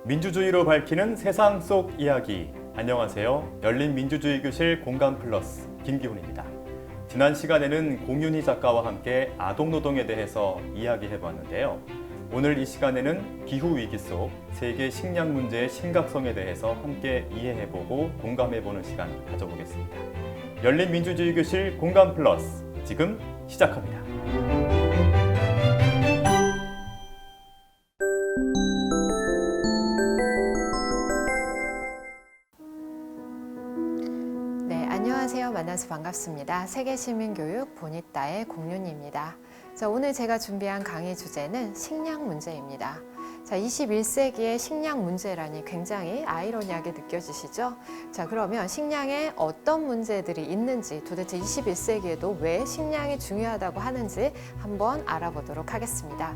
민주주의로 밝히는 세상 속 이야기. 안녕하세요. 열린민주주의 교실 공감 플러스 김기훈입니다. 지난 시간에는 공윤희 작가와 함께 아동노동에 대해서 이야기해봤는데요. 오늘 이 시간에는 기후위기 속 세계 식량 문제의 심각성에 대해서 함께 이해해보고 공감해보는 시간 가져보겠습니다. 열린민주주의 교실 공감 플러스 지금 시작합니다. 안녕하세요. 만나서 반갑습니다. 세계시민교육 보니따의 공윤희입니다. 오늘 제가 준비한 강의 주제는 식량 문제입니다. 21세기의 식량 문제라니 굉장히 아이러니하게 느껴지시죠? 그러면 식량에 어떤 문제들이 있는지, 도대체 21세기에도 왜 식량이 중요하다고 하는지 한번 알아보도록 하겠습니다.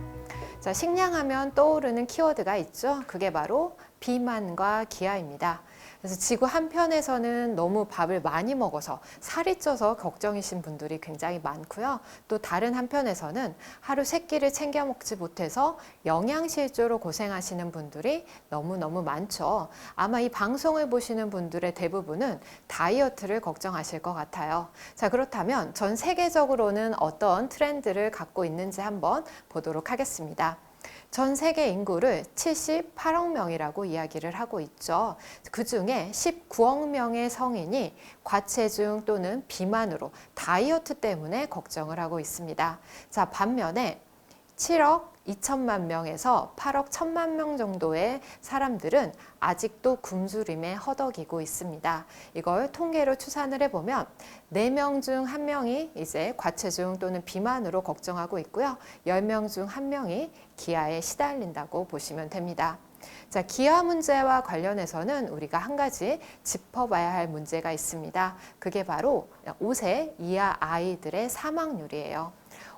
식량하면 떠오르는 키워드가 있죠? 그게 바로 비만과 기아입니다. 그래서 지구 한편에서는 너무 밥을 많이 먹어서 살이 쪄서 걱정이신 분들이 굉장히 많고요. 또 다른 한편에서는 하루 3끼를 챙겨 먹지 못해서 영양실조로 고생하시는 분들이 너무너무 많죠. 아마 이 방송을 보시는 분들의 대부분은 다이어트를 걱정하실 것 같아요. 그렇다면 전 세계적으로는 어떤 트렌드를 갖고 있는지 한번 보도록 하겠습니다. 전 세계 인구를 78억 명이라고 이야기를 하고 있죠. 그 중에 19억 명의 성인이 과체중 또는 비만으로 다이어트 때문에 걱정을 하고 있습니다. 반면에 7억 2천만 명에서 8억 1천만 명 정도의 사람들은 아직도 굶주림에 허덕이고 있습니다. 이걸 통계로 추산을 해보면 4명 중 1명이 이제 과체중 또는 비만으로 걱정하고 있고요. 10명 중 1명이 기아에 시달린다고 보시면 됩니다. 기아 문제와 관련해서는 우리가 한 가지 짚어봐야 할 문제가 있습니다. 그게 바로 5세 이하 아이들의 사망률이에요.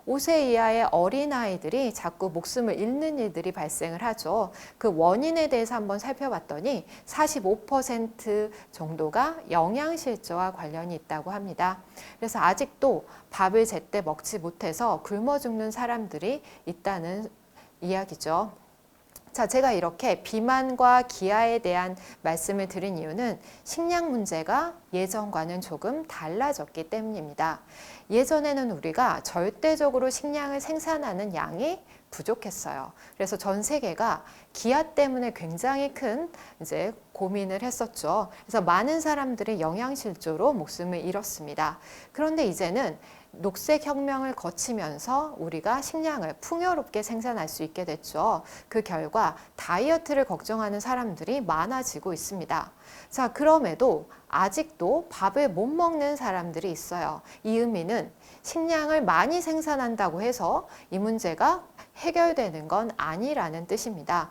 5세 이하의 어린아이들이 자꾸 목숨을 잃는 일들이 발생을 하죠. 그 원인에 대해서 한번 살펴봤더니 45% 정도가 영양실조와 관련이 있다고 합니다. 그래서 아직도 밥을 제때 먹지 못해서 굶어 죽는 사람들이 있다는 이야기죠. 제가 이렇게 비만과 기아에 대한 말씀을 드린 이유는 식량 문제가 예전과는 조금 달라졌기 때문입니다. 예전에는 우리가 절대적으로 식량을 생산하는 양이 부족했어요. 그래서 전 세계가 기아 때문에 굉장히 큰 이제 고민을 했었죠. 그래서 많은 사람들이 영양실조로 목숨을 잃었습니다. 그런데 이제는 녹색혁명을 거치면서 우리가 식량을 풍요롭게 생산할 수 있게 됐죠. 그 결과 다이어트를 걱정하는 사람들이 많아지고 있습니다. 그럼에도 아직도 밥을 못 먹는 사람들이 있어요. 이 의미는 식량을 많이 생산한다고 해서 이 문제가 해결되는 건 아니라는 뜻입니다.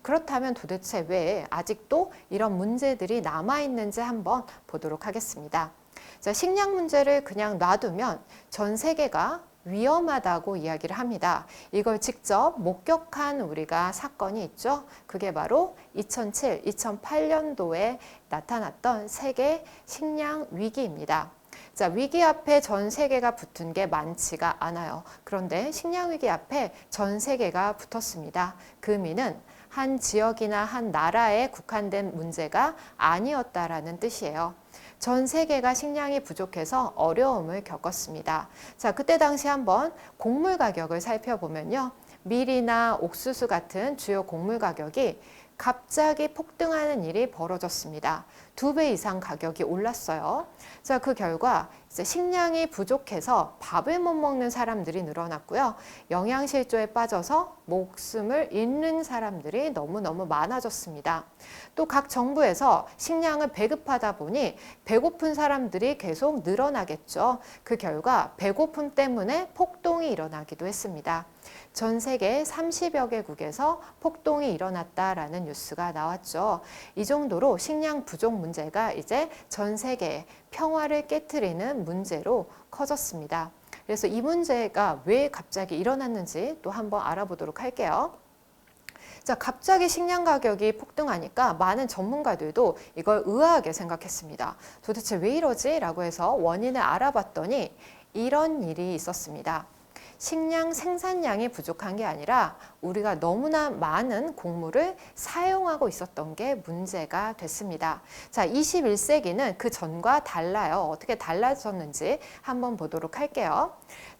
그렇다면 도대체 왜 아직도 이런 문제들이 남아있는지 한번 보도록 하겠습니다. 식량 문제를 그냥 놔두면 전 세계가 위험하다고 이야기를 합니다. 이걸 직접 목격한 우리가 사건이 있죠. 그게 바로 2007, 2008년도에 나타났던 세계 식량 위기입니다. 위기 앞에 전 세계가 붙은 게 많지가 않아요. 그런데 식량 위기 앞에 전 세계가 붙었습니다. 그 의미는 한 지역이나 한 나라에 국한된 문제가 아니었다라는 뜻이에요. 전 세계가 식량이 부족해서 어려움을 겪었습니다. 그때 당시 한번 곡물 가격을 살펴보면요. 밀이나 옥수수 같은 주요 곡물 가격이 갑자기 폭등하는 일이 벌어졌습니다. 2배 이상 가격이 올랐어요. 그 결과 이제 식량이 부족해서 밥을 못 먹는 사람들이 늘어났고요. 영양실조에 빠져서 목숨을 잃는 사람들이 너무너무 많아졌습니다. 또 각 정부에서 식량을 배급하다 보니 배고픈 사람들이 계속 늘어나겠죠. 그 결과 배고픔 때문에 폭동이 일어나기도 했습니다. 전 세계 30여 개국에서 폭동이 일어났다라는 뉴스가 나왔죠. 이 정도로 식량 부족 문제가 이제 전 세계의 평화를 깨트리는 문제로 커졌습니다. 그래서 이 문제가 왜 갑자기 일어났는지 또 한번 알아보도록 할게요. 갑자기 식량 가격이 폭등하니까 많은 전문가들도 이걸 의아하게 생각했습니다. 도대체 왜 이러지? 라고 해서 원인을 알아봤더니 이런 일이 있었습니다. 식량 생산량이 부족한 게 아니라 우리가 너무나 많은 곡물을 사용하고 있었던 게 문제가 됐습니다. 자, 21세기는 그 전과 달라요. 어떻게 달라졌는지 한번 보도록 할게요.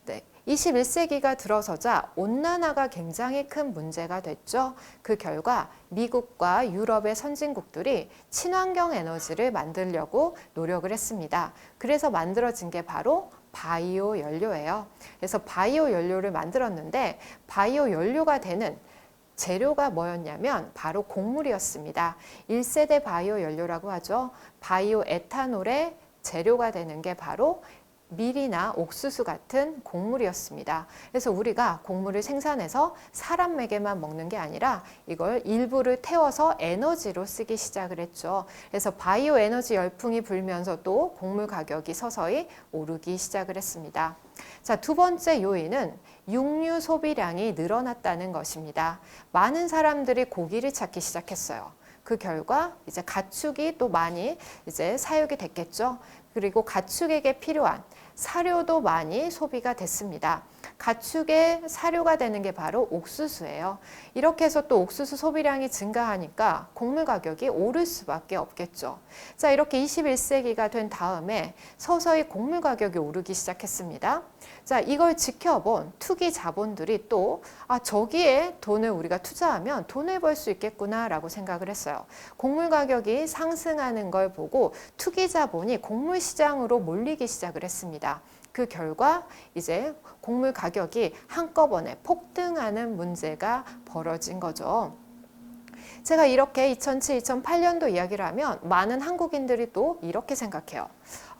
네. 21세기가 들어서자 온난화가 굉장히 큰 문제가 됐죠. 그 결과 미국과 유럽의 선진국들이 친환경 에너지를 만들려고 노력을 했습니다. 그래서 만들어진 게 바로 바이오 연료예요. 그래서 바이오 연료를 만들었는데 바이오 연료가 되는 재료가 뭐였냐면 바로 곡물이었습니다. 1세대 바이오 연료라고 하죠. 바이오 에탄올의 재료가 되는 게 바로 밀이나 옥수수 같은 곡물이었습니다. 그래서 우리가 곡물을 생산해서 사람에게만 먹는 게 아니라 이걸 일부를 태워서 에너지로 쓰기 시작을 했죠. 그래서 바이오 에너지 열풍이 불면서 또 곡물 가격이 서서히 오르기 시작을 했습니다. 자, 두 번째 요인은 육류 소비량이 늘어났다는 것입니다. 많은 사람들이 고기를 찾기 시작했어요. 그 결과 이제 가축이 또 많이 이제 사육이 됐겠죠. 그리고 가축에게 필요한 사료도 많이 소비가 됐습니다. 가축의 사료가 되는 게 바로 옥수수예요. 이렇게 해서 또 옥수수 소비량이 증가하니까 곡물 가격이 오를 수밖에 없겠죠. 자, 이렇게 21세기가 된 다음에 서서히 곡물 가격이 오르기 시작했습니다. 자, 이걸 지켜본 투기 자본들이 또 저기에 돈을 우리가 투자하면 돈을 벌 수 있겠구나라고 생각을 했어요. 곡물 가격이 상승하는 걸 보고 투기 자본이 곡물 시장으로 몰리기 시작을 했습니다. 그 결과 이제 곡물 가격이 한꺼번에 폭등하는 문제가 벌어진 거죠. 제가 이렇게 2007, 2008년도 이야기를 하면 많은 한국인들이 또 이렇게 생각해요.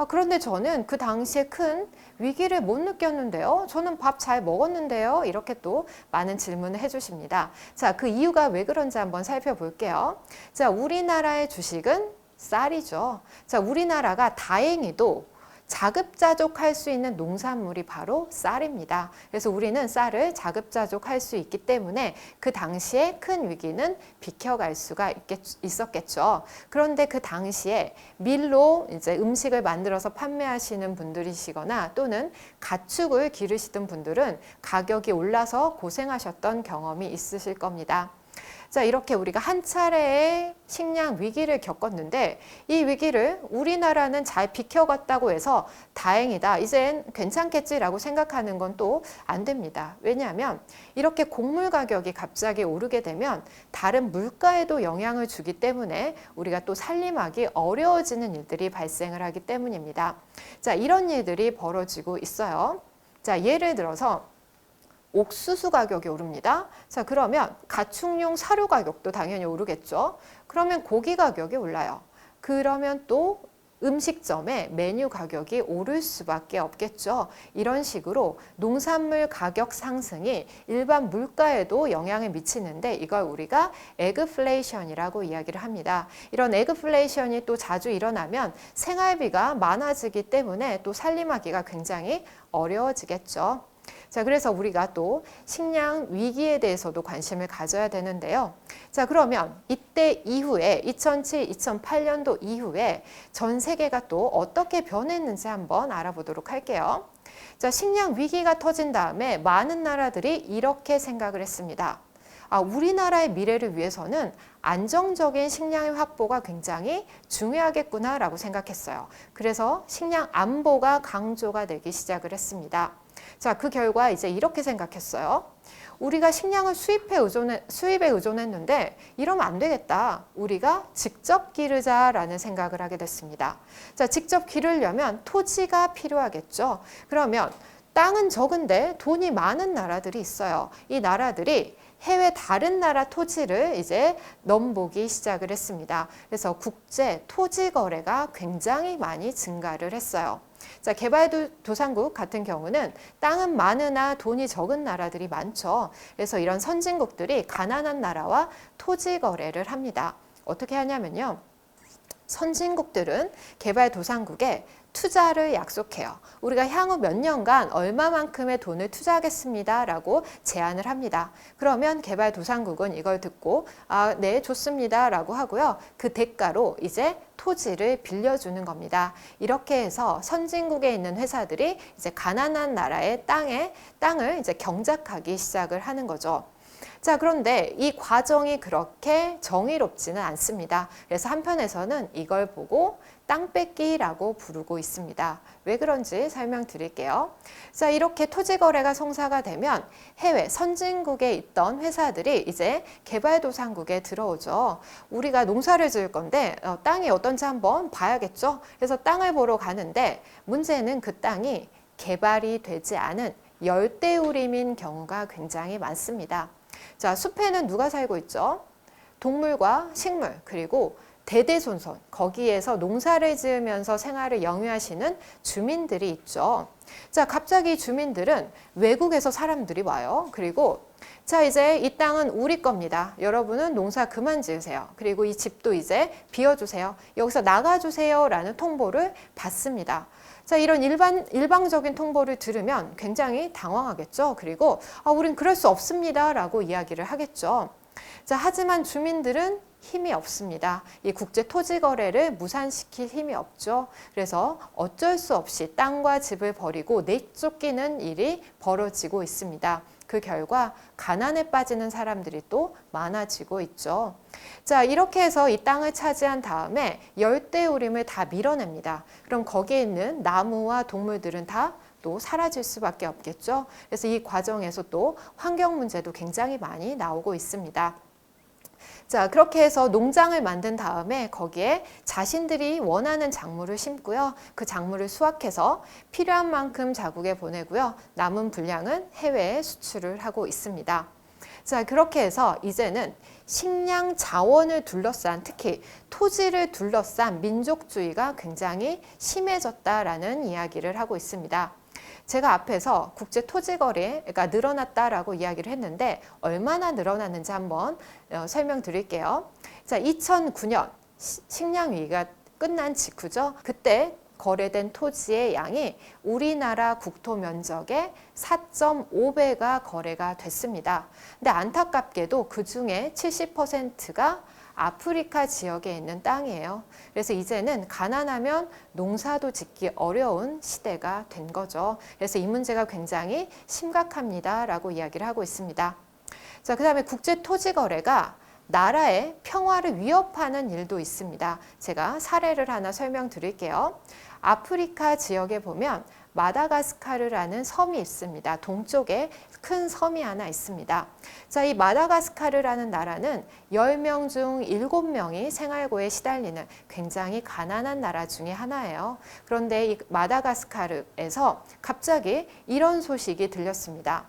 그런데 저는 그 당시에 큰 위기를 못 느꼈는데요. 저는 밥 잘 먹었는데요. 이렇게 또 많은 질문을 해주십니다. 자, 그 이유가 왜 그런지 한번 살펴볼게요. 자, 우리나라의 주식은 쌀이죠. 자, 우리나라가 다행히도 자급자족할 수 있는 농산물이 바로 쌀입니다. 그래서 우리는 쌀을 자급자족할 수 있기 때문에 그 당시에 큰 위기는 비켜갈 수가 있었겠죠. 그런데 그 당시에 밀로 이제 음식을 만들어서 판매하시는 분들이시거나 또는 가축을 기르시던 분들은 가격이 올라서 고생하셨던 경험이 있으실 겁니다. 자, 이렇게 우리가 한 차례의 식량 위기를 겪었는데 이 위기를 우리나라는 잘 비켜갔다고 해서 다행이다, 이젠 괜찮겠지라고 생각하는 건 또 안 됩니다. 왜냐하면 이렇게 곡물 가격이 갑자기 오르게 되면 다른 물가에도 영향을 주기 때문에 우리가 또 살림하기 어려워지는 일들이 발생을 하기 때문입니다. 자, 이런 일들이 벌어지고 있어요. 자, 예를 들어서 옥수수 가격이 오릅니다. 자, 그러면 가축용 사료 가격도 당연히 오르겠죠. 그러면 고기 가격이 올라요. 그러면 또 음식점의 메뉴 가격이 오를 수밖에 없겠죠. 이런 식으로 농산물 가격 상승이 일반 물가에도 영향을 미치는데 이걸 우리가 에그플레이션이라고 이야기를 합니다. 이런 에그플레이션이 또 자주 일어나면 생활비가 많아지기 때문에 또 살림하기가 굉장히 어려워지겠죠. 자, 그래서 우리가 또 식량 위기에 대해서도 관심을 가져야 되는데요. 자, 그러면 이때 이후에 2007, 2008년도 이후에 전 세계가 또 어떻게 변했는지 한번 알아보도록 할게요. 자, 식량 위기가 터진 다음에 많은 나라들이 이렇게 생각을 했습니다. 우리나라의 미래를 위해서는 안정적인 식량의 확보가 굉장히 중요하겠구나라고 생각했어요. 그래서 식량 안보가 강조가 되기 시작을 했습니다. 자, 그 결과 이제 이렇게 생각했어요. 우리가 식량을 수입에 의존했는데 이러면 안 되겠다. 우리가 직접 기르자라는 생각을 하게 됐습니다. 자, 직접 기르려면 토지가 필요하겠죠. 그러면 땅은 적은데 돈이 많은 나라들이 있어요. 이 나라들이 해외 다른 나라 토지를 이제 넘보기 시작을 했습니다. 그래서 국제 토지 거래가 굉장히 많이 증가를 했어요. 자, 개발도상국 같은 경우는 땅은 많으나 돈이 적은 나라들이 많죠. 그래서 이런 선진국들이 가난한 나라와 토지 거래를 합니다. 어떻게 하냐면요. 선진국들은 개발도상국에 투자를 약속해요. 우리가 향후 몇 년간 얼마만큼의 돈을 투자하겠습니다 라고 제안을 합니다. 그러면 개발도상국은 이걸 듣고 네, 좋습니다 라고 하고요. 그 대가로 이제 토지를 빌려주는 겁니다. 이렇게 해서 선진국에 있는 회사들이 이제 가난한 나라의 땅을 이제 경작하기 시작을 하는 거죠. 자, 그런데 이 과정이 그렇게 정의롭지는 않습니다. 그래서 한편에서는 이걸 보고 땅 뺏기라고 부르고 있습니다. 왜 그런지 설명드릴게요. 자, 이렇게 토지 거래가 성사가 되면 해외 선진국에 있던 회사들이 이제 개발도상국에 들어오죠. 우리가 농사를 지을 건데 땅이 어떤지 한번 봐야겠죠. 그래서 땅을 보러 가는데 문제는 그 땅이 개발이 되지 않은 열대우림인 경우가 굉장히 많습니다. 자, 숲에는 누가 살고 있죠? 동물과 식물, 그리고 대대손손, 거기에서 농사를 지으면서 생활을 영위하시는 주민들이 있죠. 자, 갑자기 주민들은 외국에서 사람들이 와요. 그리고 자, 이제 이 땅은 우리 겁니다. 여러분은 농사 그만 지으세요. 그리고 이 집도 이제 비워주세요. 여기서 나가주세요 라는 통보를 받습니다. 자, 이런 일방적인 통보를 들으면 굉장히 당황하겠죠. 그리고 우린 그럴 수 없습니다 라고 이야기를 하겠죠. 자, 하지만 주민들은 힘이 없습니다. 이 국제 토지 거래를 무산시킬 힘이 없죠. 그래서 어쩔 수 없이 땅과 집을 버리고 내쫓기는 일이 벌어지고 있습니다. 그 결과 가난에 빠지는 사람들이 또 많아지고 있죠. 자, 이렇게 해서 이 땅을 차지한 다음에 열대우림을 다 밀어냅니다. 그럼 거기에 있는 나무와 동물들은 다 또 사라질 수밖에 없겠죠. 그래서 이 과정에서 또 환경 문제도 굉장히 많이 나오고 있습니다. 자, 그렇게 해서 농장을 만든 다음에 거기에 자신들이 원하는 작물을 심고요. 그 작물을 수확해서 필요한 만큼 자국에 보내고요. 남은 분량은 해외에 수출을 하고 있습니다. 자, 그렇게 해서 이제는 식량 자원을 둘러싼, 특히 토지를 둘러싼 민족주의가 굉장히 심해졌다라는 이야기를 하고 있습니다. 제가 앞에서 국제 토지 거래가 늘어났다라고 이야기를 했는데 얼마나 늘어났는지 한번 설명드릴게요. 자, 2009년 식량 위기가 끝난 직후죠. 그때 거래된 토지의 양이 우리나라 국토 면적의 4.5배가 거래가 됐습니다. 근데 안타깝게도 그 중에 70%가 아프리카 지역에 있는 땅이에요. 그래서 이제는 가난하면 농사도 짓기 어려운 시대가 된 거죠. 그래서 이 문제가 굉장히 심각합니다 라고 이야기를 하고 있습니다. 자, 그 다음에 국제 토지 거래가 나라의 평화를 위협하는 일도 있습니다. 제가 사례를 하나 설명드릴게요. 아프리카 지역에 보면 마다가스카르라는 섬이 있습니다. 동쪽에 큰 섬이 하나 있습니다. 자, 이 마다가스카르라는 나라는 10명 중 7명이 생활고에 시달리는 굉장히 가난한 나라 중에 하나예요. 그런데 이 마다가스카르에서 갑자기 이런 소식이 들렸습니다.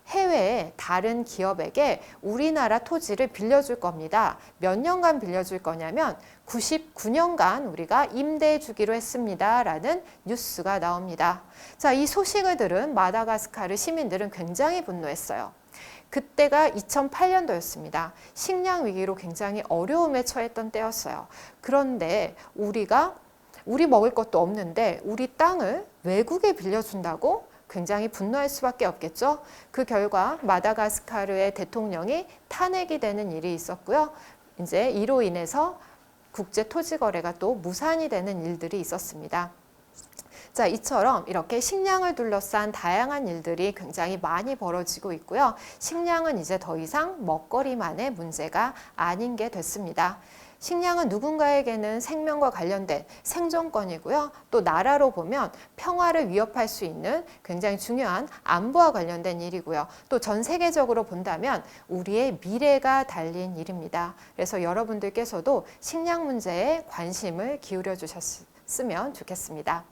해외의 다른 기업에게 우리나라 토지를 빌려줄 겁니다. 몇 년간 빌려줄 거냐면 99년간 우리가 임대해 주기로 했습니다. 라는 뉴스가 나옵니다. 자, 이 소식을 들은 마다가스카르 시민들은 굉장히 분노했어요. 그때가 2008년도였습니다. 식량 위기로 굉장히 어려움에 처했던 때였어요. 그런데 우리 먹을 것도 없는데 우리 땅을 외국에 빌려준다고? 굉장히 분노할 수밖에 없겠죠. 그 결과 마다가스카르의 대통령이 탄핵이 되는 일이 있었고요. 이제 이로 인해서 국제 토지 거래가 또 무산이 되는 일들이 있었습니다. 자, 이처럼 이렇게 식량을 둘러싼 다양한 일들이 굉장히 많이 벌어지고 있고요. 식량은 이제 더 이상 먹거리만의 문제가 아닌 게 됐습니다. 식량은 누군가에게는 생명과 관련된 생존권이고요. 또 나라로 보면 평화를 위협할 수 있는 굉장히 중요한 안보와 관련된 일이고요. 또 전 세계적으로 본다면 우리의 미래가 달린 일입니다. 그래서 여러분들께서도 식량 문제에 관심을 기울여 주셨으면 좋겠습니다.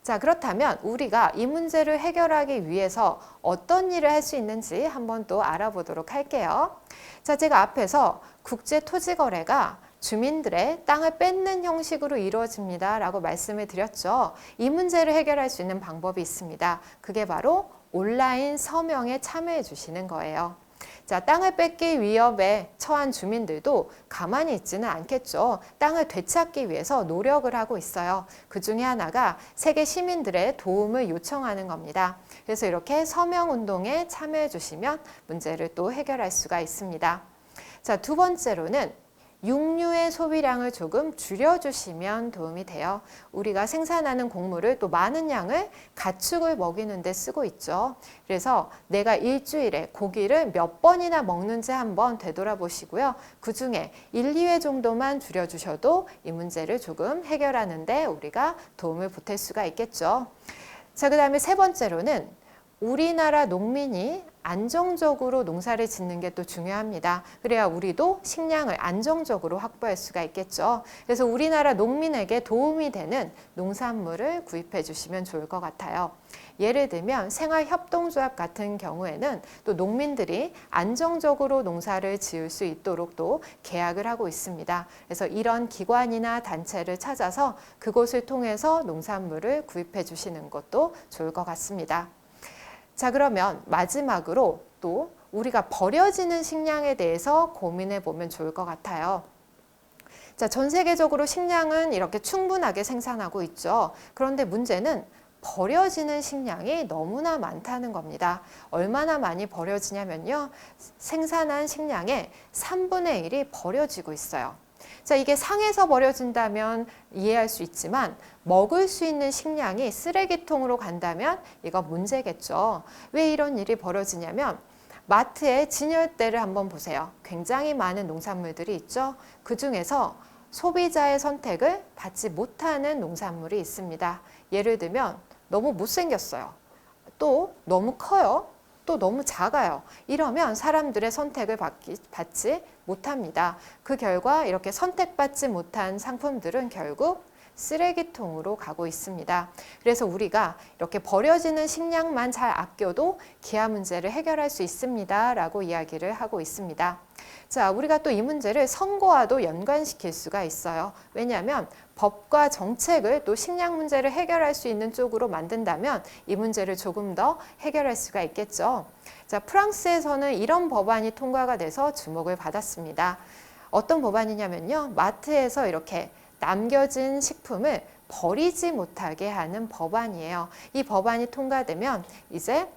자, 그렇다면 우리가 이 문제를 해결하기 위해서 어떤 일을 할 수 있는지 한번 또 알아보도록 할게요. 자, 제가 앞에서 국제 토지 거래가 주민들의 땅을 뺏는 형식으로 이루어집니다 라고 말씀을 드렸죠. 이 문제를 해결할 수 있는 방법이 있습니다. 그게 바로 온라인 서명에 참여해 주시는 거예요. 자, 땅을 뺏길 위협에 처한 주민들도 가만히 있지는 않겠죠. 땅을 되찾기 위해서 노력을 하고 있어요. 그 중에 하나가 세계 시민들의 도움을 요청하는 겁니다. 그래서 이렇게 서명운동에 참여해 주시면 문제를 또 해결할 수가 있습니다. 자, 두 번째로는 육류의 소비량을 조금 줄여주시면 도움이 돼요. 우리가 생산하는 곡물을 또 많은 양을 가축을 먹이는 데 쓰고 있죠. 그래서 내가 일주일에 고기를 몇 번이나 먹는지 한번 되돌아보시고요. 그 중에 1, 2회 정도만 줄여주셔도 이 문제를 조금 해결하는 데 우리가 도움을 보탤 수가 있겠죠. 자, 그 다음에 세 번째로는 우리나라 농민이 안정적으로 농사를 짓는 게 또 중요합니다. 그래야 우리도 식량을 안정적으로 확보할 수가 있겠죠. 그래서 우리나라 농민에게 도움이 되는 농산물을 구입해 주시면 좋을 것 같아요. 예를 들면 생활협동조합 같은 경우에는 또 농민들이 안정적으로 농사를 지을 수 있도록 또 계약을 하고 있습니다. 그래서 이런 기관이나 단체를 찾아서 그곳을 통해서 농산물을 구입해 주시는 것도 좋을 것 같습니다. 자, 그러면 마지막으로 또 우리가 버려지는 식량에 대해서 고민해 보면 좋을 것 같아요. 자, 전 세계적으로 식량은 이렇게 충분하게 생산하고 있죠. 그런데 문제는 버려지는 식량이 너무나 많다는 겁니다. 얼마나 많이 버려지냐면요. 생산한 식량의 3분의 1이 버려지고 있어요. 자, 이게 상해서 버려진다면 이해할 수 있지만 먹을 수 있는 식량이 쓰레기통으로 간다면 이거 문제겠죠. 왜 이런 일이 벌어지냐면 마트의 진열대를 한번 보세요. 굉장히 많은 농산물들이 있죠. 그 중에서 소비자의 선택을 받지 못하는 농산물이 있습니다. 예를 들면 너무 못생겼어요. 또 너무 커요. 또 너무 작아요. 이러면 사람들의 선택을 받지 못합니다. 그 결과 이렇게 선택받지 못한 상품들은 결국 쓰레기통으로 가고 있습니다. 그래서 우리가 이렇게 버려지는 식량만 잘 아껴도 기아 문제를 해결할 수 있습니다. 라고 이야기를 하고 있습니다. 자, 우리가 또 이 문제를 선거와도 연관시킬 수가 있어요. 왜냐하면 법과 정책을 또 식량 문제를 해결할 수 있는 쪽으로 만든다면 이 문제를 조금 더 해결할 수가 있겠죠. 자, 프랑스에서는 이런 법안이 통과가 돼서 주목을 받았습니다. 어떤 법안이냐면요. 마트에서 이렇게 남겨진 식품을 버리지 못하게 하는 법안이에요. 이 법안이 통과되면 이제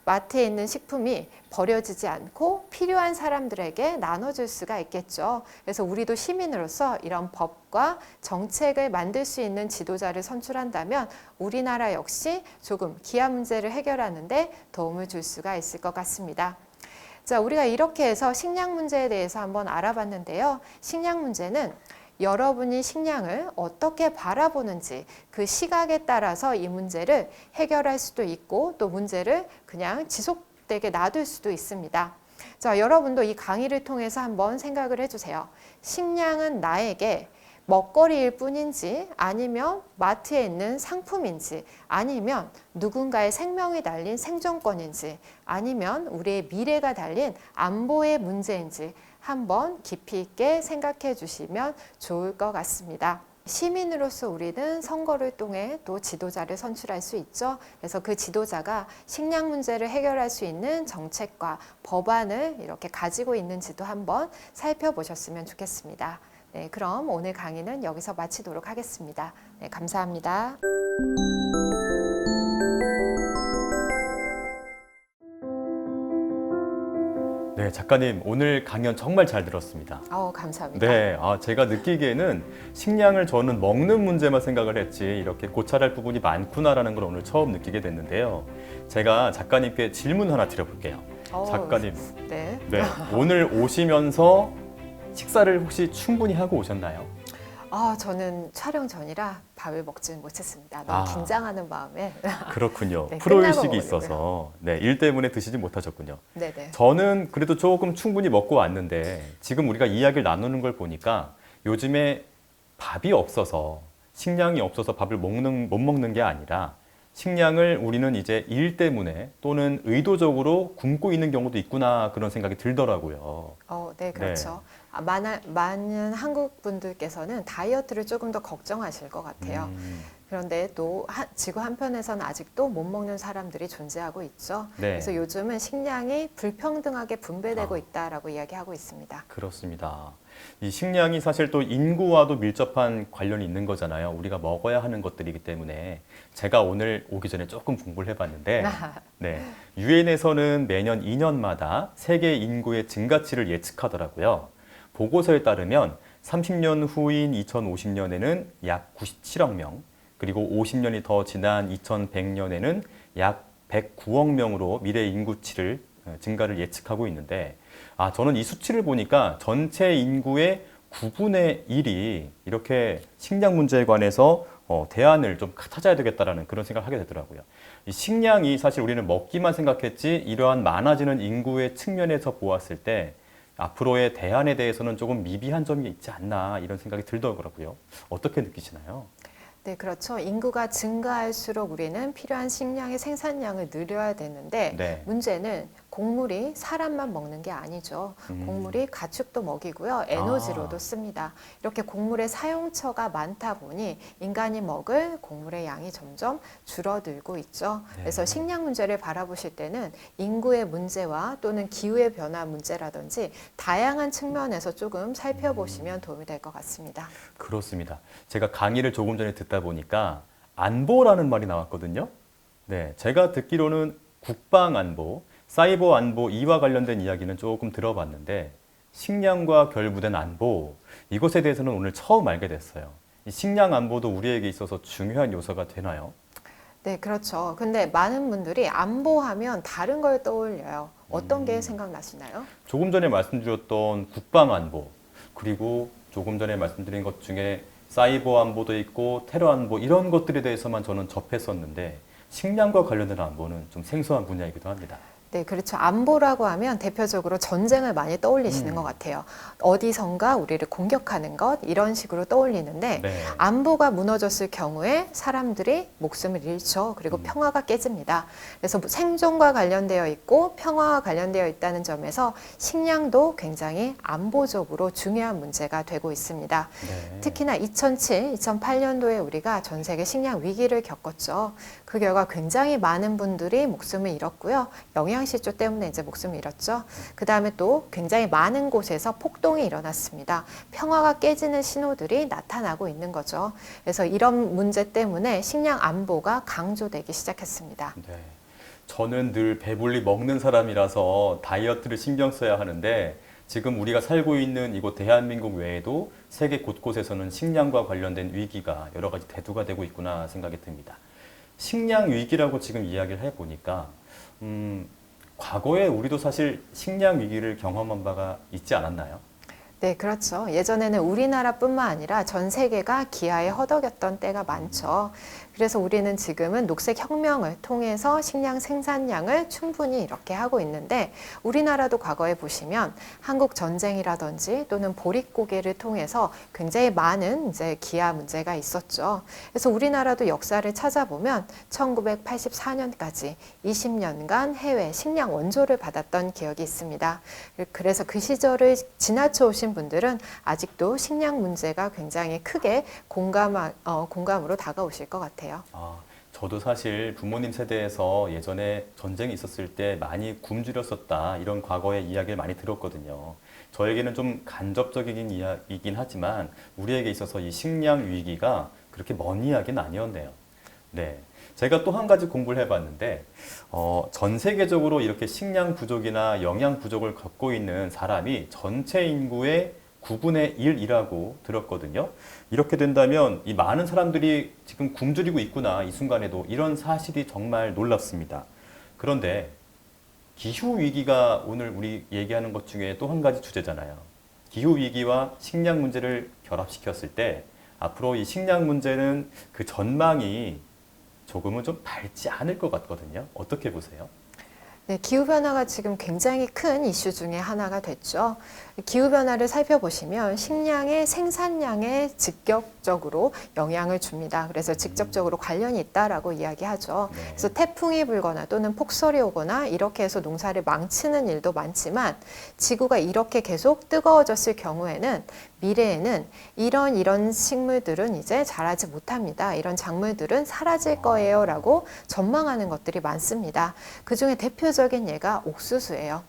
마트에 있는 식품이 버려지지 않고 필요한 사람들에게 나눠줄 수가 있겠죠. 그래서 우리도 시민으로서 이런 법과 정책을 만들 수 있는 지도자를 선출한다면 우리나라 역시 조금 기아 문제를 해결하는 데 도움을 줄 수가 있을 것 같습니다. 자, 우리가 이렇게 해서 식량 문제에 대해서 한번 알아봤는데요. 식량 문제는 여러분이 식량을 어떻게 바라보는지 그 시각에 따라서 이 문제를 해결할 수도 있고 또 문제를 그냥 지속되게 놔둘 수도 있습니다. 자, 여러분도 이 강의를 통해서 한번 생각을 해주세요. 식량은 나에게 먹거리일 뿐인지 아니면 마트에 있는 상품인지 아니면 누군가의 생명이 달린 생존권인지 아니면 우리의 미래가 달린 안보의 문제인지 한번 깊이 있게 생각해 주시면 좋을 것 같습니다. 시민으로서 우리는 선거를 통해 또 지도자를 선출할 수 있죠. 그래서 그 지도자가 식량 문제를 해결할 수 있는 정책과 법안을 이렇게 가지고 있는지도 한번 살펴보셨으면 좋겠습니다. 네, 그럼 오늘 강의는 여기서 마치도록 하겠습니다. 네, 감사합니다. 네, 작가님 오늘 강연 정말 잘 들었습니다. 감사합니다. 네, 제가 느끼기에는 식량을 저는 먹는 문제만 생각을 했지 이렇게 고찰할 부분이 많구나라는 걸 오늘 처음 느끼게 됐는데요. 제가 작가님께 질문 하나 드려볼게요. 작가님, 네. 네, 오늘 오시면서 식사를 혹시 충분히 하고 오셨나요? 저는 촬영 전이라 밥을 먹지는 못했습니다. 너무 긴장하는 마음에. 그렇군요. 네, 프로의식이 있어서 네, 일 때문에 드시지 못하셨군요. 네네. 저는 그래도 조금 충분히 먹고 왔는데 지금 우리가 이야기를 나누는 걸 보니까 요즘에 밥이 없어서 식량이 없어서 밥을 못 먹는 게 아니라 식량을 우리는 이제 일 때문에 또는 의도적으로 굶고 있는 경우도 있구나 그런 생각이 들더라고요. 네, 그렇죠. 많은 한국 분들께서는 다이어트를 조금 더 걱정하실 것 같아요. 그런데 또 지구 한편에서는 아직도 못 먹는 사람들이 존재하고 있죠. 네. 그래서 요즘은 식량이 불평등하게 분배되고 있다라고 이야기하고 있습니다. 그렇습니다. 이 식량이 사실 또 인구와도 밀접한 관련이 있는 거잖아요. 우리가 먹어야 하는 것들이기 때문에 제가 오늘 오기 전에 조금 공부를 해봤는데 네, 유엔에서는 매년 2년마다 세계 인구의 증가치를 예측하더라고요. 보고서에 따르면 30년 후인 2050년에는 약 97억 명, 그리고 50년이 더 지난 2100년에는 약 109억 명으로 미래 인구치를 증가를 예측하고 있는데 저는 이 수치를 보니까 전체 인구의 9분의 1이 이렇게 식량 문제에 관해서 대안을 좀 찾아야 되겠다라는 그런 생각을 하게 되더라고요. 이 식량이 사실 우리는 먹기만 생각했지 이러한 많아지는 인구의 측면에서 보았을 때 앞으로의 대안에 대해서는 조금 미비한 점이 있지 않나 이런 생각이 들더라고요. 어떻게 느끼시나요? 네, 그렇죠. 인구가 증가할수록 우리는 필요한 식량의 생산량을 늘려야 되는데 네. 문제는 곡물이 사람만 먹는 게 아니죠. 곡물이 가축도 먹이고요. 에너지로도 씁니다. 이렇게 곡물의 사용처가 많다 보니 인간이 먹을 곡물의 양이 점점 줄어들고 있죠. 네. 그래서 식량 문제를 바라보실 때는 인구의 문제와 또는 기후의 변화 문제라든지 다양한 측면에서 조금 살펴보시면 도움이 될 것 같습니다. 그렇습니다. 제가 강의를 조금 전에 듣다 보니까 안보라는 말이 나왔거든요. 네, 제가 듣기로는 국방 안보, 사이버 안보 이와 관련된 이야기는 조금 들어봤는데 식량과 결부된 안보 이것에 대해서는 오늘 처음 알게 됐어요. 이 식량 안보도 우리에게 있어서 중요한 요소가 되나요? 네, 그렇죠. 근데 많은 분들이 안보하면 다른 걸 떠올려요. 어떤 게 생각나시나요? 조금 전에 말씀드렸던 국방 안보 그리고 조금 전에 말씀드린 것 중에 사이버 안보도 있고 테러 안보 이런 것들에 대해서만 저는 접했었는데 식량과 관련된 안보는 좀 생소한 분야이기도 합니다. 네, 그렇죠. 안보라고 하면 대표적으로 전쟁을 많이 떠올리시는 것 같아요. 어디선가 우리를 공격하는 것 이런 식으로 떠올리는데 네. 안보가 무너졌을 경우에 사람들이 목숨을 잃죠. 그리고 평화가 깨집니다. 그래서 생존과 관련되어 있고 평화와 관련되어 있다는 점에서 식량도 굉장히 안보적으로 중요한 문제가 되고 있습니다. 네. 특히나 2007, 2008년도에 우리가 전 세계 식량 위기를 겪었죠. 그 결과 굉장히 많은 분들이 목숨을 잃었고요. 영양실조 때문에 이제 목숨을 잃었죠. 그 다음에 또 굉장히 많은 곳에서 폭동이 일어났습니다. 평화가 깨지는 신호들이 나타나고 있는 거죠. 그래서 이런 문제 때문에 식량 안보가 강조되기 시작했습니다. 네. 저는 늘 배불리 먹는 사람이라서 다이어트를 신경 써야 하는데 지금 우리가 살고 있는 이곳 대한민국 외에도 세계 곳곳에서는 식량과 관련된 위기가 여러 가지 대두가 되고 있구나 생각이 듭니다. 식량 위기라고 지금 이야기를 해보니까 과거에 우리도 사실 식량 위기를 경험한 바가 있지 않았나요? 네, 그렇죠. 예전에는 우리나라뿐만 아니라 전 세계가 기아에 허덕였던 때가 많죠. 그래서 우리는 지금은 녹색 혁명을 통해서 식량 생산량을 충분히 이렇게 하고 있는데 우리나라도 과거에 보시면 한국 전쟁이라든지 또는 보릿고개를 통해서 굉장히 많은 이제 기아 문제가 있었죠. 그래서 우리나라도 역사를 찾아보면 1984년까지 20년간 해외 식량 원조를 받았던 기억이 있습니다. 그래서 그 시절을 지나쳐 오신 분들은 아직도 식량 문제가 굉장히 크게 공감으로 다가오실 것 같아요. 저도 사실 부모님 세대에서 예전에 전쟁이 있었을 때 많이 굶주렸었다 이런 과거의 이야기를 많이 들었거든요. 저에게는 좀 간접적인 이야기이긴 하지만 우리에게 있어서 이 식량 위기가 그렇게 먼 이야기는 아니었네요. 네. 제가 또 한 가지 공부를 해봤는데 전 세계적으로 이렇게 식량 부족이나 영양 부족을 겪고 있는 사람이 전체 인구의 9분의 1이라고 들었거든요. 이렇게 된다면 이 많은 사람들이 지금 굶주리고 있구나 이 순간에도 이런 사실이 정말 놀랍습니다. 그런데 기후위기가 오늘 우리 얘기하는 것 중에 또 한 가지 주제잖아요. 기후위기와 식량 문제를 결합시켰을 때 앞으로 이 식량 문제는 그 전망이 조금은 좀 밝지 않을 것 같거든요. 어떻게 보세요? 네, 기후변화가 지금 굉장히 큰 이슈 중에 하나가 됐죠. 기후변화를 살펴보시면 식량의 생산량에 직접적으로 영향을 줍니다. 그래서 직접적으로 관련이 있다라고 이야기하죠. 네. 그래서 태풍이 불거나 또는 폭설이 오거나 이렇게 해서 농사를 망치는 일도 많지만 지구가 이렇게 계속 뜨거워졌을 경우에는 미래에는 이런 식물들은 이제 자라지 못합니다. 이런 작물들은 사라질 거예요 라고 전망하는 것들이 많습니다. 그중에 대표적인 예가 옥수수예요.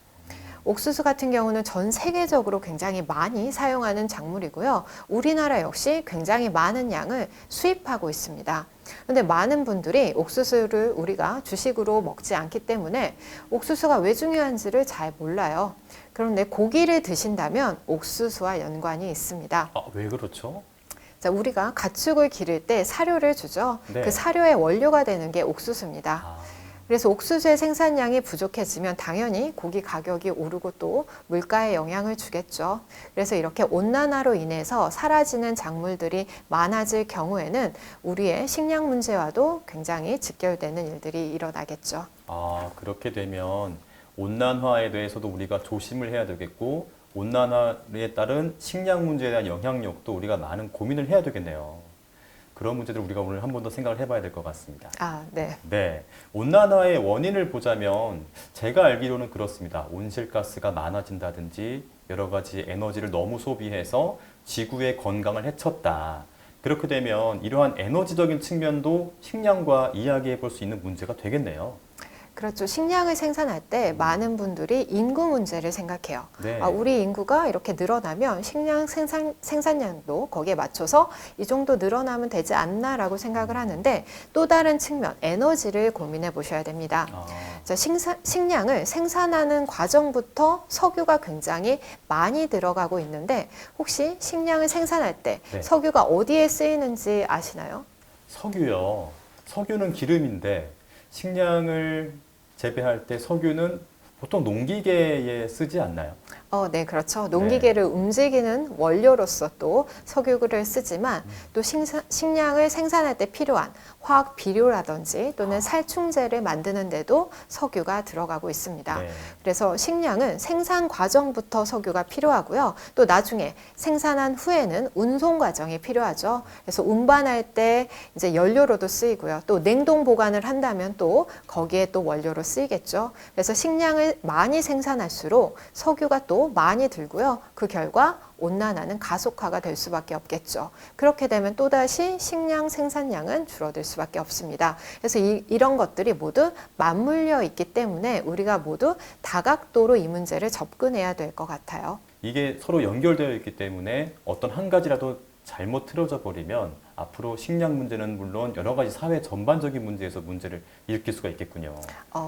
옥수수 같은 경우는 전 세계적으로 굉장히 많이 사용하는 작물이고요. 우리나라 역시 굉장히 많은 양을 수입하고 있습니다. 그런데 많은 분들이 옥수수를 우리가 주식으로 먹지 않기 때문에 옥수수가 왜 중요한지를 잘 몰라요. 그런데 고기를 드신다면 옥수수와 연관이 있습니다. 왜 그렇죠? 자, 우리가 가축을 기를 때 사료를 주죠. 네. 그 사료의 원료가 되는 게 옥수수입니다. 아, 그래서 옥수수의 생산량이 부족해지면 당연히 고기 가격이 오르고 또 물가에 영향을 주겠죠. 그래서 이렇게 온난화로 인해서 사라지는 작물들이 많아질 경우에는 우리의 식량 문제와도 굉장히 직결되는 일들이 일어나겠죠. 그렇게 되면 온난화에 대해서도 우리가 조심을 해야 되겠고 온난화에 따른 식량 문제에 대한 영향력도 우리가 많은 고민을 해야 되겠네요. 그런 문제들을 우리가 오늘 한 번 더 생각을 해봐야 될 것 같습니다. 네. 네, 온난화의 원인을 보자면 제가 알기로는 그렇습니다. 온실가스가 많아진다든지 여러 가지 에너지를 너무 소비해서 지구의 건강을 해쳤다. 그렇게 되면 이러한 에너지적인 측면도 식량과 이야기해 볼 수 있는 문제가 되겠네요. 그렇죠. 식량을 생산할 때 많은 분들이 인구 문제를 생각해요. 네. 우리 인구가 이렇게 늘어나면 식량 생산량도 거기에 맞춰서 이 정도 늘어나면 되지 않나라고 생각을 하는데 또 다른 측면, 에너지를 고민해 보셔야 됩니다. 자, 식량을 생산하는 과정부터 석유가 굉장히 많이 들어가고 있는데 혹시 식량을 생산할 때 네. 석유가 어디에 쓰이는지 아시나요? 석유요. 석유는 기름인데 식량을 재배할 때 석유는 보통 농기계에 쓰지 않나요? 네, 그렇죠. 농기계를 움직이는 원료로서 또 석유를 쓰지만 또 식량을 생산할 때 필요한 화학 비료라든지 또는 살충제를 만드는 데도 석유가 들어가고 있습니다. 네. 그래서 식량은 생산 과정부터 석유가 필요하고요. 또 나중에 생산한 후에는 운송 과정이 필요하죠. 그래서 운반할 때 이제 연료로도 쓰이고요. 또 냉동 보관을 한다면 또 거기에 또 원료로 쓰이겠죠. 그래서 식량을 많이 생산할수록 석유가 또 많이 들고요. 그 결과 온난화는 가속화가 될 수밖에 없겠죠. 그렇게 되면 또다시 식량 생산량은 줄어들 수밖에 없습니다. 그래서 이런 것들이 모두 맞물려 있기 때문에 우리가 모두 다각도로 이 문제를 접근해야 될 것 같아요. 이게 서로 연결되어 있기 때문에 어떤 한 가지라도 잘못 틀어져 버리면 앞으로 식량 문제는 물론 여러 가지 사회 전반적인 문제에서 문제를 일으킬 수가 있겠군요.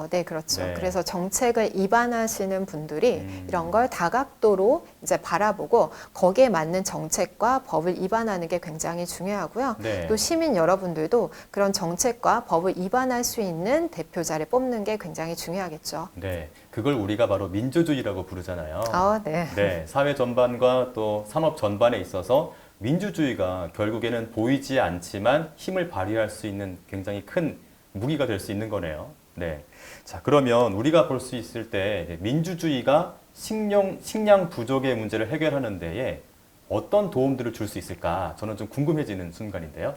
네, 그렇죠. 네. 그래서 정책을 입안하시는 분들이 이런 걸 다각도로 이제 바라보고 거기에 맞는 정책과 법을 입안하는 게 굉장히 중요하고요. 네. 또 시민 여러분들도 그런 정책과 법을 입안할 수 있는 대표자를 뽑는 게 굉장히 중요하겠죠. 네, 그걸 우리가 바로 민주주의라고 부르잖아요. 네. 네, 사회 전반과 또 산업 전반에 있어서 민주주의가 결국에는 보이지 않지만 힘을 발휘할 수 있는 굉장히 큰 무기가 될 수 있는 거네요. 네. 자, 그러면 우리가 볼 수 있을 때 민주주의가 식량 부족의 문제를 해결하는 데에 어떤 도움들을 줄 수 있을까? 저는 좀 궁금해지는 순간인데요.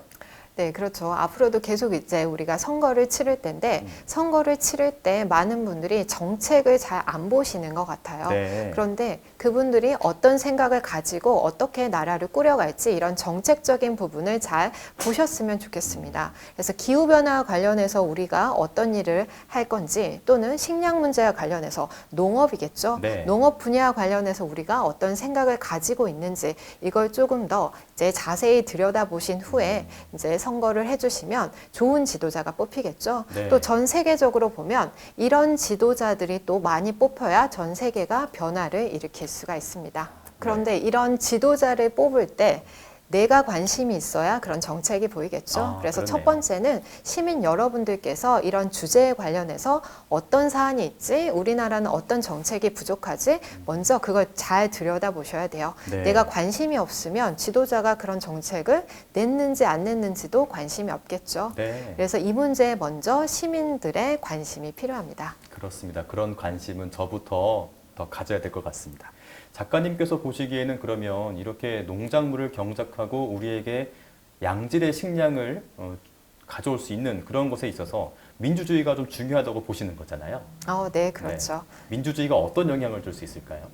네, 그렇죠. 앞으로도 계속 이제 우리가 선거를 치를 텐데 선거를 치를 때 많은 분들이 정책을 잘 안 보시는 것 같아요. 네. 그런데 그분들이 어떤 생각을 가지고 어떻게 나라를 꾸려갈지 이런 정책적인 부분을 잘 보셨으면 좋겠습니다. 그래서 기후변화와 관련해서 우리가 어떤 일을 할 건지 또는 식량 문제와 관련해서 농업이겠죠. 네. 농업 분야와 관련해서 우리가 어떤 생각을 가지고 있는지 이걸 조금 더 이제 자세히 들여다보신 후에 이제 선거를 해주시면 좋은 지도자가 뽑히겠죠. 네. 또 전 세계적으로 보면 이런 지도자들이 또 많이 뽑혀야 전 세계가 변화를 일으킬 수가 있습니다. 그런데 이런 지도자를 뽑을 때 내가 관심이 있어야 그런 정책이 보이겠죠. 그래서 그렇네요. 첫 번째는 시민 여러분들께서 이런 주제에 관련해서 어떤 사안이 있지, 우리나라는 어떤 정책이 부족하지, 먼저 그걸 잘 들여다보셔야 돼요. 네. 내가 관심이 없으면 지도자가 그런 정책을 냈는지 안 냈는지도 관심이 없겠죠. 네. 그래서 이 문제에 먼저 시민들의 관심이 필요합니다. 그렇습니다. 그런 관심은 저부터 더 가져야 될 것 같습니다. 작가님께서 보시기에는 그러면 이렇게 농작물을 경작하고 우리에게 양질의 식량을 가져올 수 있는 그런 것에 있어서 민주주의가 좀 중요하다고 보시는 거잖아요. 네, 그렇죠. 민주주의가 어떤 영향을 줄 수 있을까요?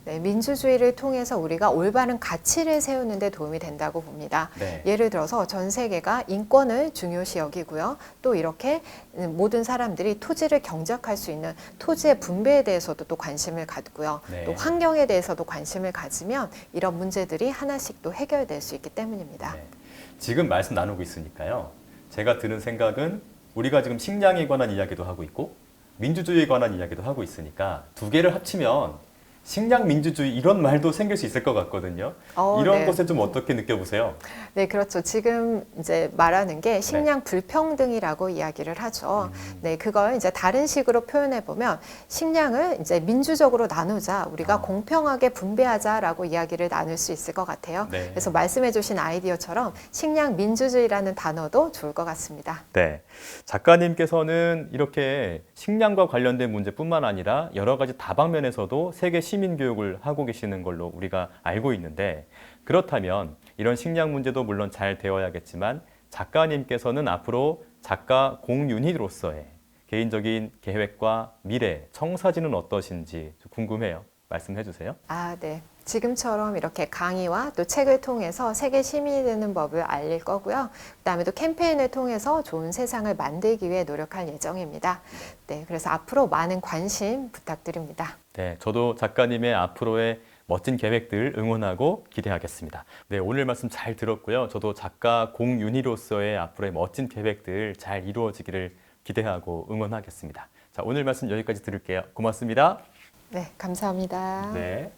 네, 민주주의를 통해서 우리가 올바른 가치를 세우는 데 도움이 된다고 봅니다. 네. 예를 들어서 전 세계가 인권을 중요시 여기고요. 또 이렇게 모든 사람들이 토지를 경작할 수 있는 토지의 분배에 대해서도 또 관심을 갖고요. 네. 또 환경에 대해서도 관심을 가지면 이런 문제들이 하나씩 또 해결될 수 있기 때문입니다. 네. 지금 말씀 나누고 있으니까요. 제가 드는 생각은 우리가 지금 식량에 관한 이야기도 하고 있고 민주주의에 관한 이야기도 하고 있으니까 두 개를 합치면 식량 민주주의 이런 말도 생길 수 있을 것 같거든요. 이런 네. 것에 좀 어떻게 느껴보세요? 네, 그렇죠. 지금 이제 말하는 게 식량 불평등이라고 이야기를 하죠. 네, 그걸 이제 다른 식으로 표현해 보면 식량을 이제 민주적으로 나누자, 우리가 공평하게 분배하자라고 이야기를 나눌 수 있을 것 같아요. 네. 그래서 말씀해주신 아이디어처럼 식량 민주주의라는 단어도 좋을 것 같습니다. 네. 작가님께서는 이렇게 식량과 관련된 문제뿐만 아니라 여러 가지 다방면에서도 세계 시민 교육을 하고 계시는 걸로 우리가 알고 있는데 그렇다면 이런 식량 문제도 물론 잘 되어야겠지만 작가님께서는 앞으로 작가 공윤희로서의 개인적인 계획과 미래, 청사진은 어떠신지 궁금해요. 말씀해 주세요. 네. 지금처럼 이렇게 강의와 또 책을 통해서 세계 시민이 되는 법을 알릴 거고요. 그다음에 또 캠페인을 통해서 좋은 세상을 만들기 위해 노력할 예정입니다. 네, 그래서 앞으로 많은 관심 부탁드립니다. 네, 저도 작가님의 앞으로의 멋진 계획들 응원하고 기대하겠습니다. 네, 오늘 말씀 잘 들었고요. 저도 작가 공윤희로서의 앞으로의 멋진 계획들 잘 이루어지기를 기대하고 응원하겠습니다. 자, 오늘 말씀 여기까지 들을게요. 고맙습니다. 네, 감사합니다. 네.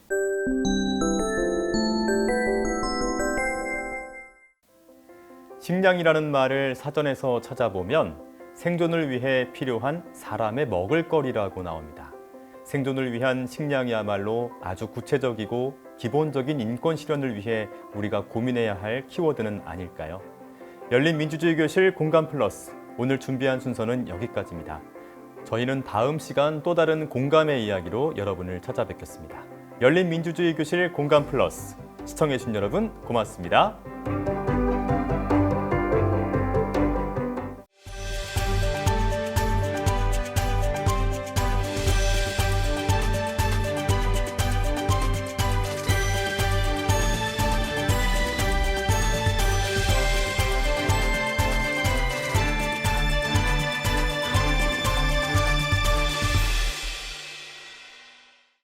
식량이라는 말을 사전에서 찾아보면 생존을 위해 필요한 사람의 먹을거리라고 나옵니다. 생존을 위한 식량이야말로 아주 구체적이고 기본적인 인권 실현을 위해 우리가 고민해야 할 키워드는 아닐까요? 열린민주주의교실 공감 플러스 오늘 준비한 순서는 여기까지입니다. 저희는 다음 시간 또 다른 공감의 이야기로 여러분을 찾아뵙겠습니다. 열린민주주의교실 공감 플러스 시청해주신 여러분 고맙습니다.